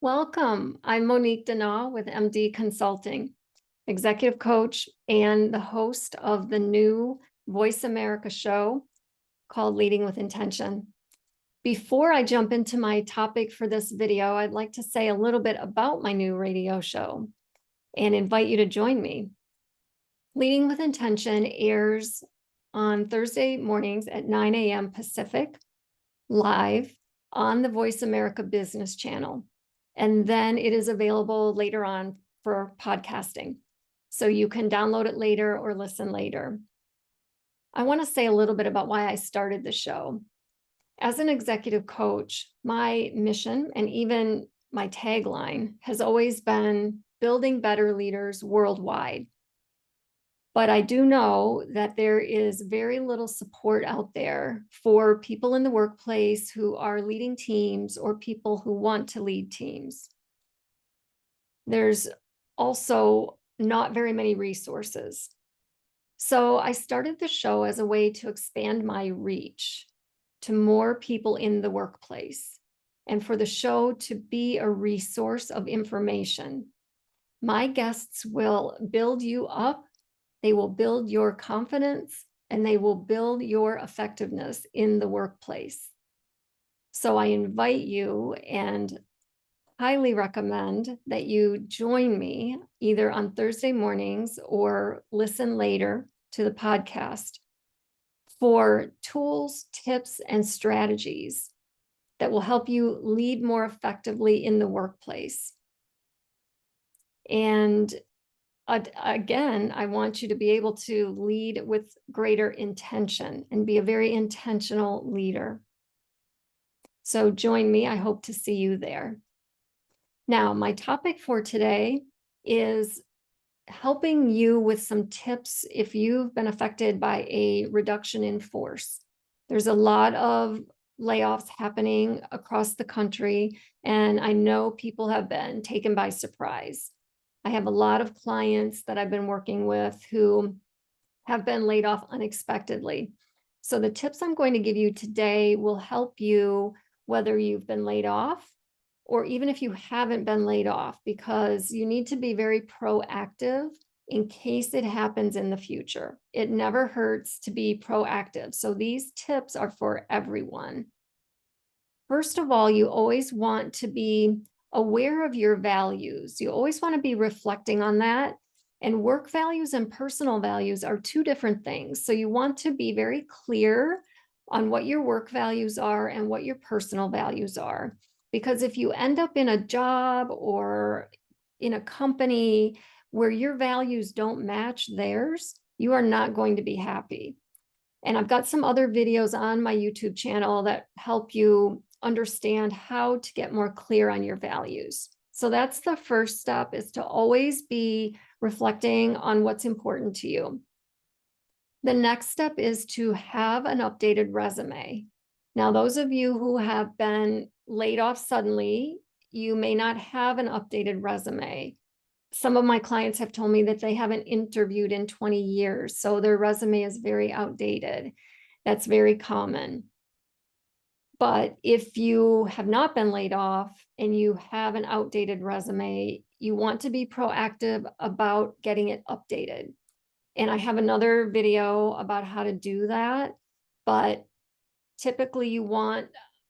Welcome. I'm Monique Denaw with MD Consulting, executive coach and the host of the new Voice America show called Leading with Intention. Before I jump into my topic for this video, I'd like to say a little bit about my new radio show and invite you to join me. Leading with Intention airs on Thursday mornings at 9 a.m. Pacific, live on the Voice America Business Channel. And then it is available later on for podcasting. So you can download it later or listen later. I want to say a little bit about why I started the show. As an executive coach, my mission and even my tagline has always been building better leaders worldwide. But I do know that there is very little support out there for people in the workplace who are leading teams or people who want to lead teams. There's also not very many resources. So I started the show as a way to expand my reach to more people in the workplace and for the show to be a resource of information. My guests will build you up. They will build your confidence and they will build your effectiveness in the workplace. So I invite you and highly recommend that you join me either on Thursday mornings or listen later to the podcast for tools, tips, and strategies that will help you lead more effectively in the workplace. And again, I want you to be able to lead with greater intention and be a very intentional leader. So join me. I hope to see you there. Now, my topic for today is helping you with some tips if you've been affected by a reduction in force. There's a lot of layoffs happening across the country, and I know people have been taken by surprise. I have a lot of clients that I've been working with who have been laid off unexpectedly. So the tips I'm going to give you today will help you whether you've been laid off or even if you haven't been laid off, because you need to be very proactive in case it happens in the future. It never hurts to be proactive. So these tips are for everyone. First of all, you always want to be aware of your values. You always want to be reflecting on that. And work values and personal values are two different things. So you want to be very clear on what your work values are and what your personal values are. Because if you end up in a job or in a company where your values don't match theirs, you are not going to be happy. And I've got some other videos on my YouTube channel that help you understand how to get more clear on your values. So that's the first step, is to always be reflecting on what's important to you. The next step is to have an updated resume. Now, those of you who have been laid off suddenly, you may not have an updated resume. Some of my clients have told me that they haven't interviewed in 20 years, so their resume is very outdated. That's very common. But if you have not been laid off and you have an outdated resume, you want to be proactive about getting it updated. And I have another video about how to do that, but typically you want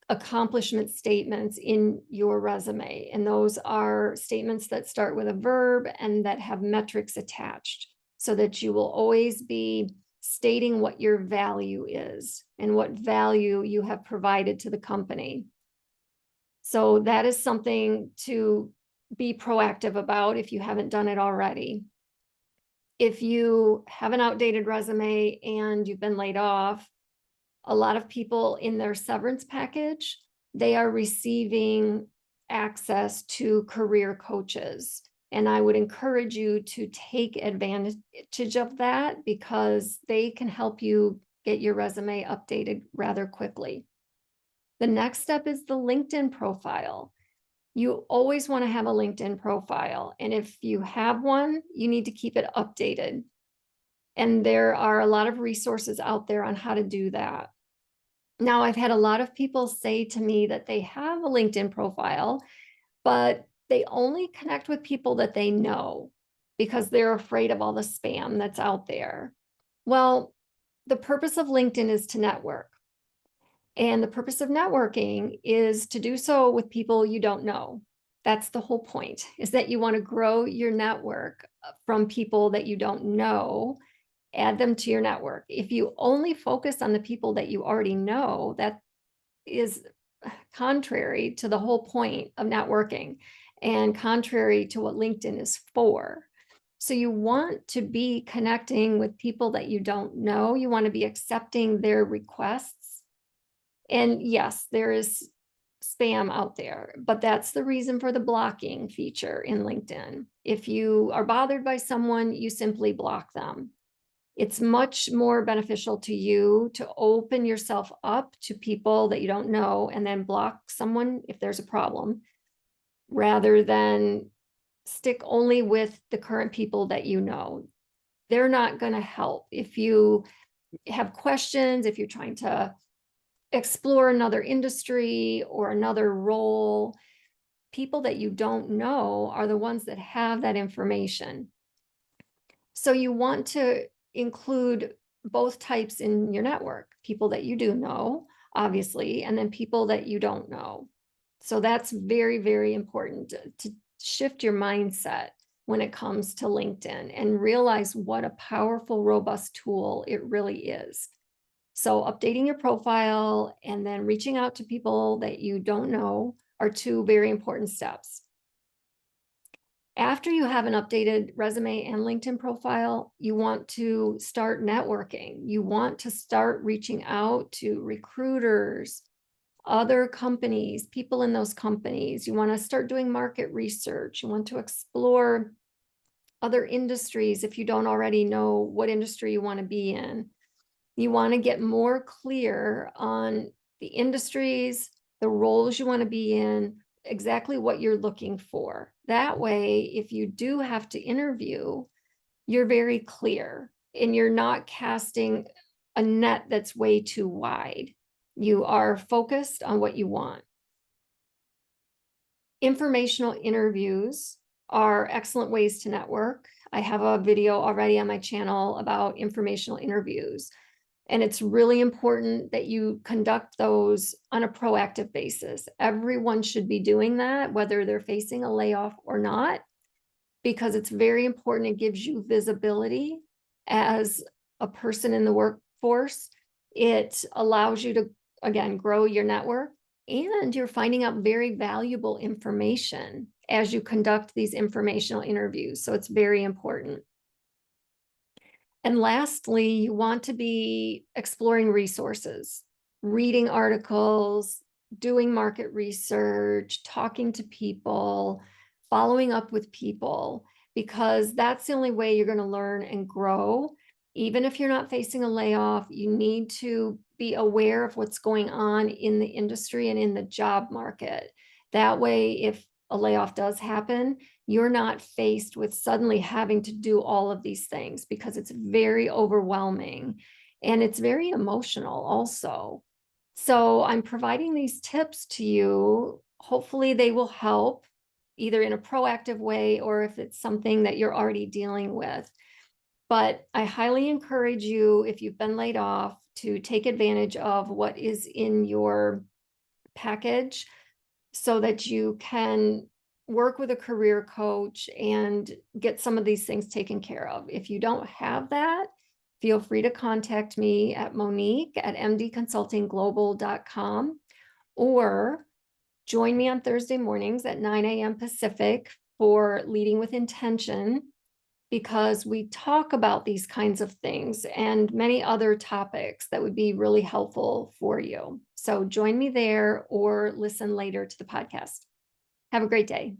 accomplishment statements in your resume. And those are statements that start with a verb and that have metrics attached, so that you will always be stating what your value is and what value you have provided to the company. So that is something to be proactive about if you haven't done it already. If you have an outdated resume and you've been laid off, a lot of people in their severance package, they are receiving access to career coaches. And I would encourage you to take advantage of that, because they can help you get your resume updated rather quickly. The next step is the LinkedIn profile. You always want to have a LinkedIn profile. And if you have one, you need to keep it updated. And there are a lot of resources out there on how to do that. Now, I've had a lot of people say to me that they have a LinkedIn profile, but they only connect with people that they know because they're afraid of all the spam that's out there. Well, the purpose of LinkedIn is to network. And the purpose of networking is to do so with people you don't know. That's the whole point, is that you want to grow your network from people that you don't know, add them to your network. If you only focus on the people that you already know, that is contrary to the whole point of networking and contrary to what LinkedIn is for. So you want to be connecting with people that you don't know. You want to be accepting their requests. And yes, there is spam out there, but that's the reason for the blocking feature in LinkedIn. If you are bothered by someone, you simply block them. It's much more beneficial to you to open yourself up to people that you don't know and then block someone if there's a problem, rather than stick only with the current people that you know. They're not going to help. If you have questions, if you're trying to explore another industry or another role, people that you don't know are the ones that have that information. So you want to include both types in your network, people that you do know, obviously, and then people that you don't know. So that's very, very important to shift your mindset when it comes to LinkedIn and realize what a powerful, robust tool it really is. So updating your profile and then reaching out to people that you don't know are two very important steps. After you have an updated resume and LinkedIn profile, you want to start networking. You want to start reaching out to recruiters, other companies, people in those companies. You want to start doing market research. You want to explore other industries if you don't already know what industry you want to be in. You want to get more clear on the industries, the roles you want to be in, exactly what you're looking for. That way, if you do have to interview, you're very clear and you're not casting a net that's way too wide. You are focused on what you want. Informational interviews are excellent ways to network. I have a video already on my channel about informational interviews. And it's really important that you conduct those on a proactive basis. Everyone should be doing that, whether they're facing a layoff or not, because it's very important. It gives you visibility as a person in the workforce. It allows you to, again, grow your network, and you're finding out very valuable information as you conduct these informational interviews. So it's very important. And lastly, you want to be exploring resources, reading articles, doing market research, talking to people, following up with people, because that's the only way you're going to learn and grow. Even if you're not facing a layoff, you need to be aware of what's going on in the industry and in the job market. That way, if a layoff does happen, you're not faced with suddenly having to do all of these things, because it's very overwhelming and it's very emotional also. So I'm providing these tips to you. Hopefully they will help either in a proactive way or if it's something that you're already dealing with. But I highly encourage you, if you've been laid off, to take advantage of what is in your package so that you can work with a career coach and get some of these things taken care of. If you don't have that, feel free to contact me at monique@mdconsultingglobal.com, or join me on Thursday mornings at 9 a.m. Pacific for Leading with Intention, because we talk about these kinds of things and many other topics that would be really helpful for you. So join me there or listen later to the podcast. Have a great day.